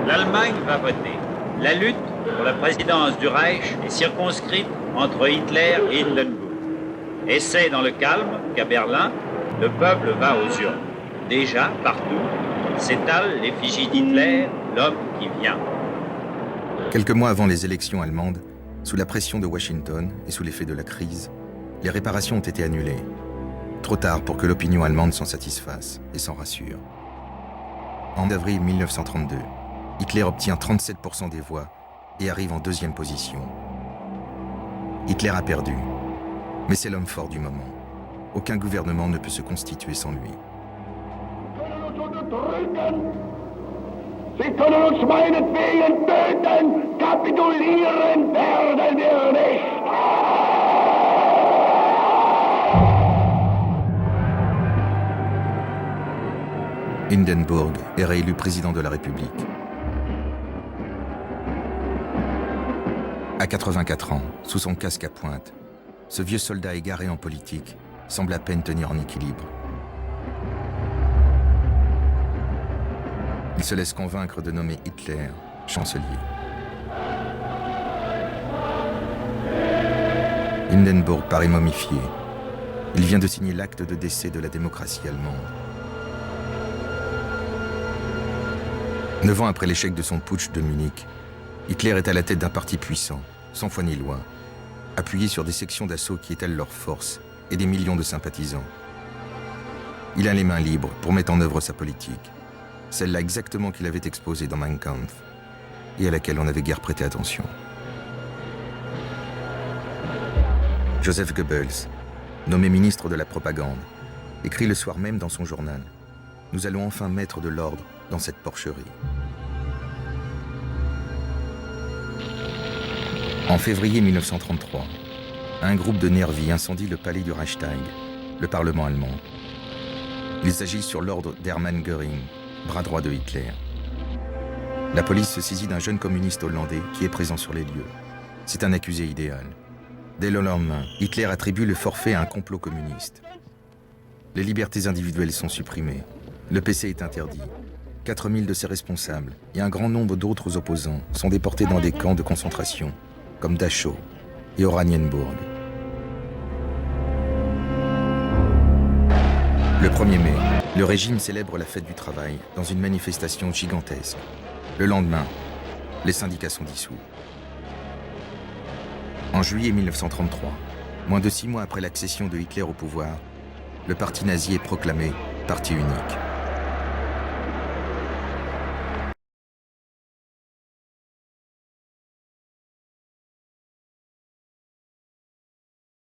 L'Allemagne va voter. La lutte pour la présidence du Reich est circonscrite entre Hitler et Hindenburg. Et c'est dans le calme qu'à Berlin, le peuple va aux urnes. Déjà, partout, s'étale l'effigie d'Hitler, l'homme qui vient. Quelques mois avant les élections allemandes, sous la pression de Washington et sous l'effet de la crise, les réparations ont été annulées. Trop tard pour que l'opinion allemande s'en satisfasse et s'en rassure. En avril 1932, Hitler obtient 37% des voix et arrive en deuxième position. Hitler a perdu, mais c'est l'homme fort du moment. Aucun gouvernement ne peut se constituer sans lui. Sie können uns meinetwegen töten, kapitulieren werden wir nicht. Hindenburg est réélu président de la République. À 84 ans, sous son casque à pointe, ce vieux soldat égaré en politique semble à peine tenir en équilibre. Il se laisse convaincre de nommer Hitler chancelier. Hindenburg paraît momifié. Il vient de signer l'acte de décès de la démocratie allemande. 9 ans après l'échec de son putsch de Munich, Hitler est à la tête d'un parti puissant, sans foi ni loi, appuyé sur des sections d'assaut qui étalent leurs forces et des millions de sympathisants. Il a les mains libres pour mettre en œuvre sa politique, celle-là exactement qu'il avait exposée dans Mein Kampf et à laquelle on n'avait guère prêté attention. Joseph Goebbels, nommé ministre de la propagande, écrit le soir même dans son journal « Nous allons enfin mettre de l'ordre dans cette porcherie ». En février 1933, un groupe de nervis incendie le palais du Reichstag, le Parlement allemand. Ils agissent sur l'ordre d'Hermann Göring, bras droit de Hitler. La police se saisit d'un jeune communiste hollandais qui est présent sur les lieux. C'est un accusé idéal. Dès le lendemain, Hitler attribue le forfait à un complot communiste. Les libertés individuelles sont supprimées. Le PC est interdit. 4000 de ses responsables et un grand nombre d'autres opposants sont déportés dans des camps de concentration, comme Dachau et Oranienburg. Le 1er mai, le régime célèbre la fête du travail dans une manifestation gigantesque. Le lendemain, les syndicats sont dissous. En juillet 1933, moins de 6 mois après l'accession de Hitler au pouvoir, le parti nazi est proclamé parti unique.